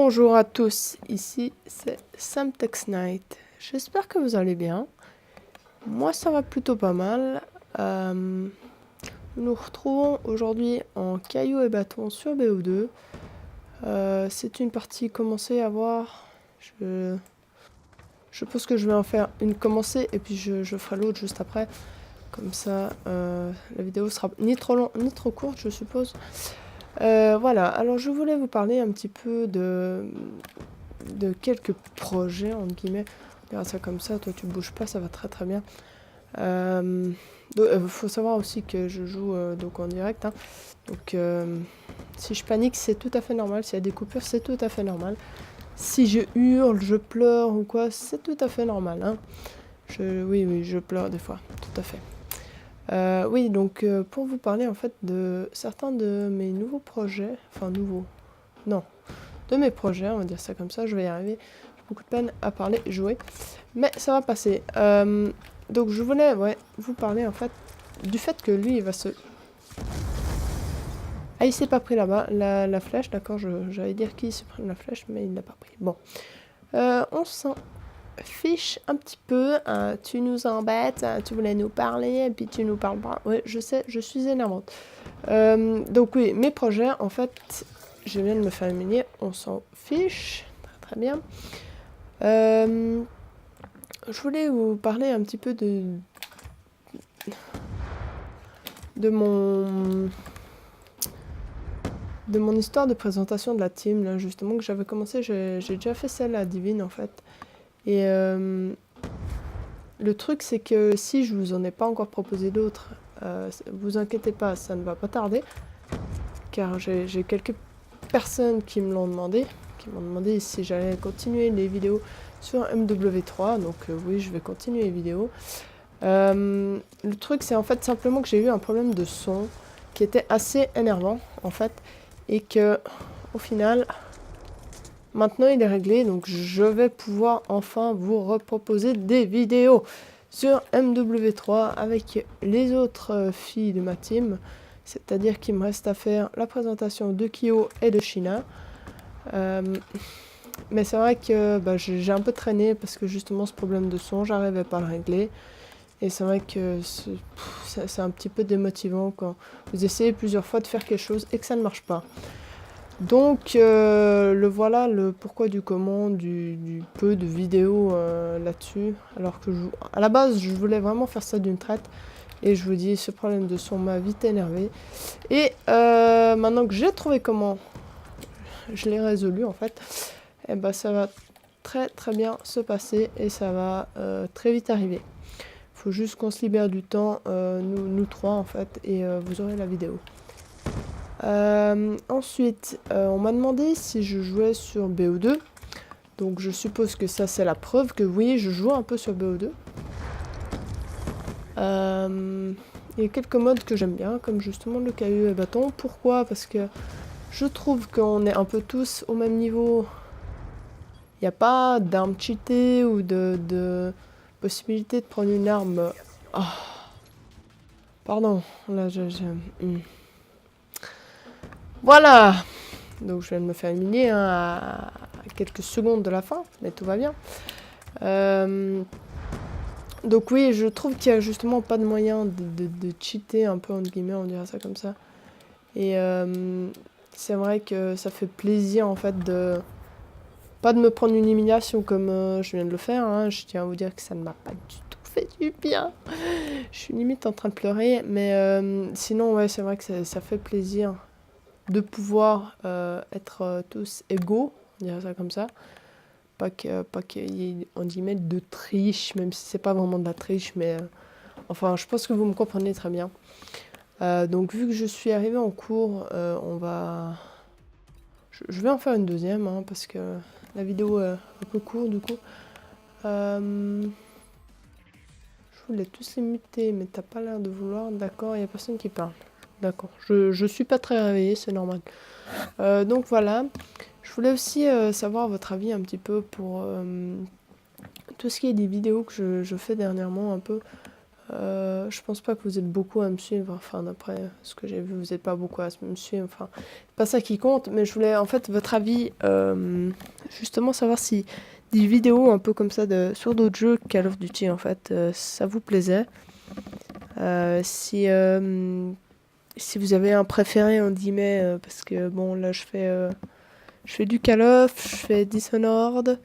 Bonjour à tous, ici c'est SamTexKnight. J'espère que vous allez bien. Moi ça va plutôt pas mal. Nous nous retrouvons aujourd'hui en cailloux et bâtons sur BO2. C'est une partie commencée à voir. Je pense que je vais en faire une commencée et puis je ferai l'autre juste après. Comme ça, la vidéo sera ni trop longue ni trop courte, je suppose. Voilà, alors je voulais vous parler un petit peu de quelques projets, entre guillemets. On dira ça comme ça, toi tu bouges pas, ça va très très bien. Faut savoir aussi que je joue donc en direct. Hein. Donc si je panique, c'est tout à fait normal. S'il y a des coupures, c'est tout à fait normal. Si je hurle, je pleure ou quoi, c'est tout à fait normal. Hein. Oui, je pleure des fois, tout à fait. Oui, donc pour vous parler en fait de certains de mes nouveaux projets, enfin nouveaux, non, de mes projets, on va dire ça comme ça, je vais y arriver, j'ai beaucoup de peine à parler, jouer, mais ça va passer. Donc je voulais vous parler en fait du fait que lui il va se... Ah, il s'est pas pris là-bas, la flèche, d'accord, j'allais dire qu'il se prenne la flèche, mais il l'a pas pris. Bon, on s'en fiche un petit peu, tu nous embêtes, tu voulais nous parler, et puis tu nous parles pas. Ouais, je sais, je suis énervante. Donc oui, mes projets, en fait, je viens de me faire humilier, on s'en fiche, très très bien. Je voulais vous parler un petit peu de mon histoire de présentation de la team, là, justement, que j'avais commencé, j'ai déjà fait celle à Divine, en fait. Et le truc, c'est que si je vous en ai pas encore proposé d'autres, vous inquiétez pas, ça ne va pas tarder, car j'ai quelques personnes qui me l'ont demandé, si j'allais continuer les vidéos sur MW3, donc oui, je vais continuer les vidéos. Le truc, c'est en fait simplement que j'ai eu un problème de son qui était assez énervant, en fait, et que, au final... Maintenant, il est réglé, donc je vais pouvoir enfin vous reproposer des vidéos sur MW3 avec les autres filles de ma team. C'est-à-dire qu'il me reste à faire la présentation de Kyo et de Shina. Mais c'est vrai que j'ai un peu traîné parce que justement ce problème de son, j'arrivais pas à le régler. Et c'est vrai que c'est un petit peu démotivant quand vous essayez plusieurs fois de faire quelque chose et que ça ne marche pas. Donc voilà le pourquoi du comment du peu de vidéos là-dessus. Alors que à la base je voulais vraiment faire ça d'une traite. Et je vous dis, ce problème de son m'a vite énervé. Et maintenant que j'ai trouvé comment je l'ai résolu en fait, et ben ça va très très bien se passer et ça va très vite arriver. Faut juste qu'on se libère du temps, nous trois en fait, et vous aurez la vidéo. Ensuite, on m'a demandé si je jouais sur BO2. Donc je suppose que ça c'est la preuve que oui, je joue un peu sur BO2. Il y a quelques modes que j'aime bien, comme justement le caillou et bâton. Pourquoi? Parce que je trouve qu'on est un peu tous au même niveau. Il n'y a pas d'arme cheatée ou de possibilité de prendre une arme... Oh. Pardon, là Voilà. Donc je viens de me faire humilier hein, à quelques secondes de la fin, mais tout va bien. Donc oui, je trouve qu'il n'y a justement pas de moyen de cheater un peu, entre guillemets, on dirait ça comme ça. Et c'est vrai que ça fait plaisir en fait de... Pas de me prendre une humiliation comme je viens de le faire, hein. Je tiens à vous dire que ça ne m'a pas du tout fait du bien. Je suis limite en train de pleurer, mais sinon ouais, c'est vrai que ça fait plaisir de pouvoir être tous égaux, on dirait ça comme ça. Pas qu'il y ait, on guillemets, de triche, même si c'est pas vraiment de la triche, mais enfin, je pense que vous me comprenez très bien. Donc, vu que je suis arrivée en cours, on va... Je vais en faire une deuxième, hein, parce que la vidéo est un peu courte, du coup. Je voulais tous les muter, mais t'as pas l'air de vouloir. D'accord, il y a personne qui parle. D'accord, je suis pas très réveillée, c'est normal. Donc voilà, je voulais aussi savoir votre avis un petit peu pour tout ce qui est des vidéos que je fais dernièrement un peu. Je pense pas que vous êtes beaucoup à me suivre, enfin d'après ce que j'ai vu, vous n'êtes pas beaucoup à me suivre, enfin, c'est pas ça qui compte, mais je voulais en fait votre avis, justement savoir si des vidéos un peu comme ça sur d'autres jeux Call of Duty en fait, ça vous plaisait. Si vous avez un préféré en guillemets, parce que bon là je fais du Call of, je fais Dishonored,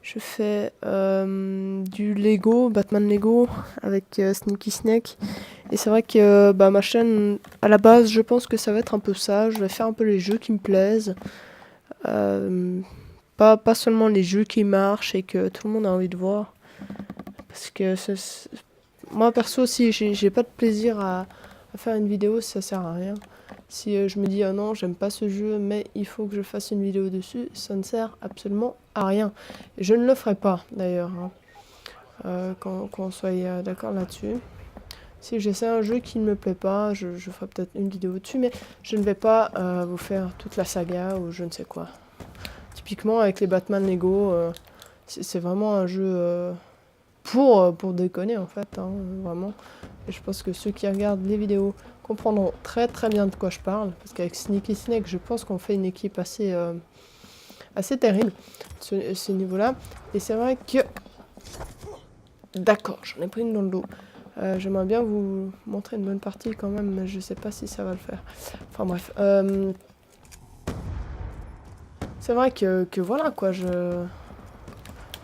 je fais du Lego, Batman Lego avec Sneaky Snake. Et c'est vrai que bah, ma chaîne, à la base, je pense que ça va être un peu ça. Je vais faire un peu les jeux qui me plaisent. Pas seulement les jeux qui marchent et que tout le monde a envie de voir. Parce que moi, perso, si j'ai pas de plaisir à faire une vidéo, ça sert à rien. Si je me dis, oh non, j'aime pas ce jeu, mais il faut que je fasse une vidéo dessus, ça ne sert absolument à rien. Et je ne le ferai pas, d'ailleurs, hein, qu'on soit d'accord là-dessus. Si j'essaie un jeu qui ne me plaît pas, je ferai peut-être une vidéo dessus, mais je ne vais pas vous faire toute la saga ou je ne sais quoi. Typiquement, avec les Batman Lego, c'est vraiment un jeu pour déconner, en fait, hein, vraiment. Et je pense que ceux qui regardent les vidéos comprendront très très bien de quoi je parle. Parce qu'avec Sneaky Snake, je pense qu'on fait une équipe assez terrible, ce niveau-là. Et c'est vrai que... D'accord, j'en ai pris une dans le dos. J'aimerais bien vous montrer une bonne partie quand même, mais je sais pas si ça va le faire. Enfin bref. C'est vrai que voilà quoi,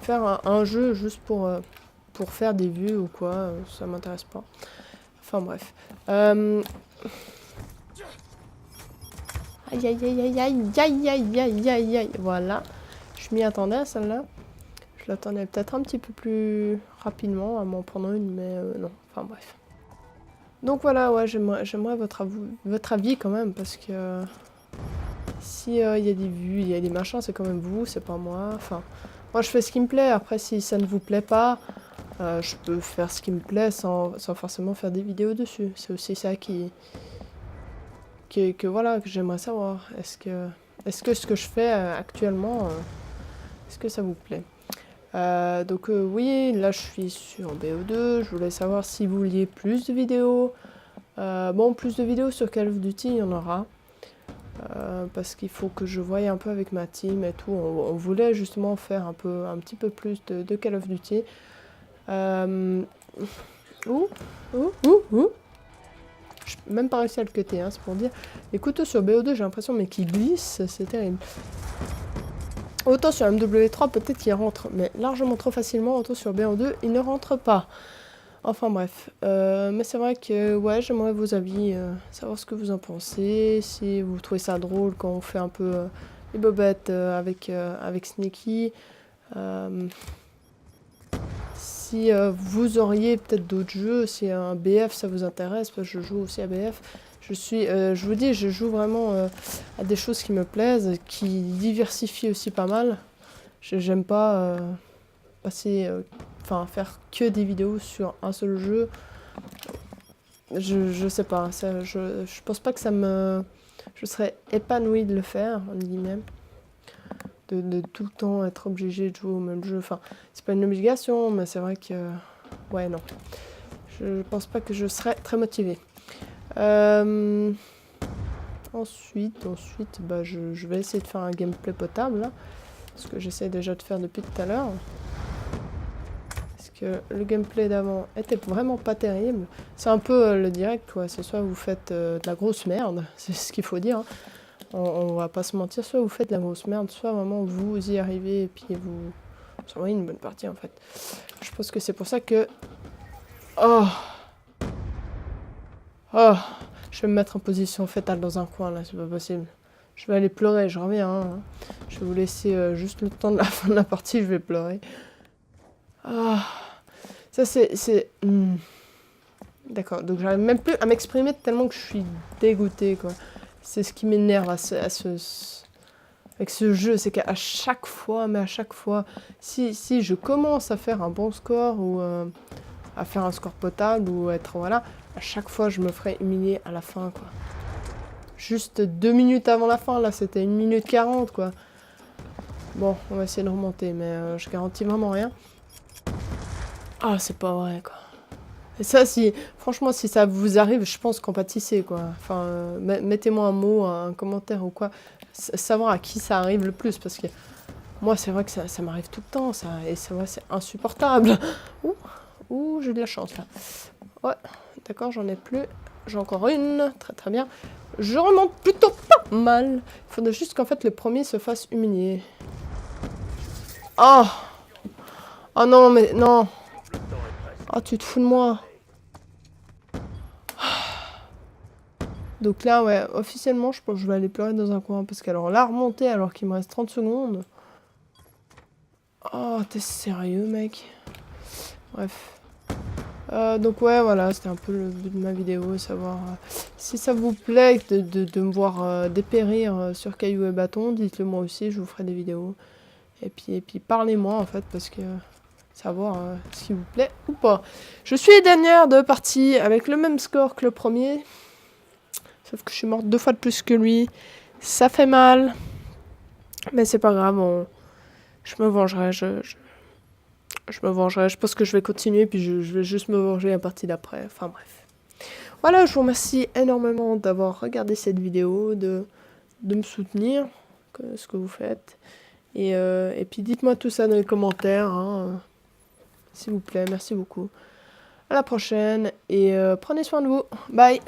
faire un jeu juste pour faire des vues ou quoi, ça m'intéresse pas. Enfin bref. Aïe aïe aïe aïe aïe aïe aïe aïe aïe aïe. Voilà. Je m'y attendais à celle-là. Je l'attendais peut-être un petit peu plus rapidement à m'en prendre une, mais non. Enfin bref. Donc voilà, ouais, j'aimerais votre avis quand même, parce que si y a des vues, il y a des machins, c'est quand même vous, c'est pas moi. Enfin, moi je fais ce qui me plaît. Après, si ça ne vous plaît pas, je peux faire ce qui me plaît sans forcément faire des vidéos dessus. C'est aussi ça voilà, que j'aimerais savoir. Est-ce que ce que je fais actuellement, est-ce que ça vous plaît? Donc oui, là je suis sur BO2, je voulais savoir si vous vouliez plus de vidéos. Bon, plus de vidéos sur Call of Duty, il y en aura. Parce qu'il faut que je voie un peu avec ma team et tout. On voulait justement faire un petit peu plus de Call of Duty. J'ai même pas réussi à le cutter, hein, c'est pour dire. Les couteaux sur BO2, j'ai l'impression, mais qui glissent, c'est terrible. Autant sur MW3, peut-être qu'il rentre, mais largement trop facilement. Autant sur BO2, il ne rentre pas. Enfin bref, mais c'est vrai que ouais, j'aimerais vos avis, savoir ce que vous en pensez, si vous trouvez ça drôle quand on fait un peu les bobettes avec Sneaky. Si vous auriez peut-être d'autres jeux, si un BF ça vous intéresse, parce que je joue aussi à BF. Je vous dis, je joue vraiment à des choses qui me plaisent, qui diversifient aussi pas mal. J'aime pas faire que des vidéos sur un seul jeu. Je sais pas, je pense pas que je serais épanouie de le faire, en guillemets. De tout le temps être obligé de jouer au même jeu. Enfin, c'est pas une obligation, mais c'est vrai que... Ouais, non. Je pense pas que je serais très motivée. Ensuite, bah, je vais essayer de faire un gameplay potable, là. Ce que j'essaie déjà de faire depuis tout à l'heure. Parce que le gameplay d'avant était vraiment pas terrible. C'est un peu le direct, quoi. C'est soit vous faites de la grosse merde, c'est ce qu'il faut dire, hein. On va pas se mentir, soit vous faites de la grosse merde, soit vraiment vous y arrivez et puis vous envoyez une bonne partie, en fait. Je pense que c'est pour ça que... Oh, je vais me mettre en position fétale dans un coin, là, c'est pas possible. Je vais aller pleurer, je reviens, hein. Je vais vous laisser juste le temps de la fin de la partie, je vais pleurer. Ça, c'est... D'accord, donc j'arrive même plus à m'exprimer tellement que je suis dégoûtée, quoi. C'est ce qui m'énerve avec ce jeu, c'est qu'à chaque fois, si je commence à faire un bon score ou à faire un score potable ou être, voilà, à chaque fois je me ferai humilier à la fin, quoi. Juste 2 minutes avant la fin, là, c'était 1 minute 40, quoi. Bon, on va essayer de remonter, mais je garantis vraiment rien. Ah, c'est pas vrai, quoi. Et ça, si, franchement, si ça vous arrive, je pense qu'en pâtissez, quoi. Enfin, mettez-moi un mot, un commentaire ou quoi. Savoir à qui ça arrive le plus, parce que moi, c'est vrai que ça m'arrive tout le temps, ça. Et c'est vrai, c'est insupportable. Ouh, ouh, j'ai de la chance, là. Ouais, d'accord, j'en ai plus. J'ai encore une, très très bien. Je remonte plutôt pas mal. Il faudrait juste qu'en fait, le premier se fasse humilier. Oh! Oh non, mais non! Oh, tu te fous de moi! Donc là, ouais, officiellement, je pense que je vais aller pleurer dans un coin. Parce qu'alors là, remonter alors qu'il me reste 30 secondes. Oh, t'es sérieux, mec? Bref. Donc ouais, voilà, c'était un peu le but de ma vidéo. Savoir si ça vous plaît de me voir dépérir sur cailloux et bâtons. Dites-le moi aussi, je vous ferai des vidéos. Et puis parlez-moi, en fait, parce que... savoir ce qui vous plaît ou pas. Je suis dernière de partie avec le même score que le premier. Sauf que je suis morte 2 fois de plus que lui. Ça fait mal. Mais c'est pas grave, je me vengerai. Je me vengerai. Je pense que je vais continuer, puis je vais juste me venger la partie d'après. Enfin bref. Voilà, je vous remercie énormément d'avoir regardé cette vidéo, de me soutenir, ce que vous faites. Et puis dites-moi tout ça dans les commentaires, hein, s'il vous plaît. Merci beaucoup. À la prochaine, et prenez soin de vous. Bye!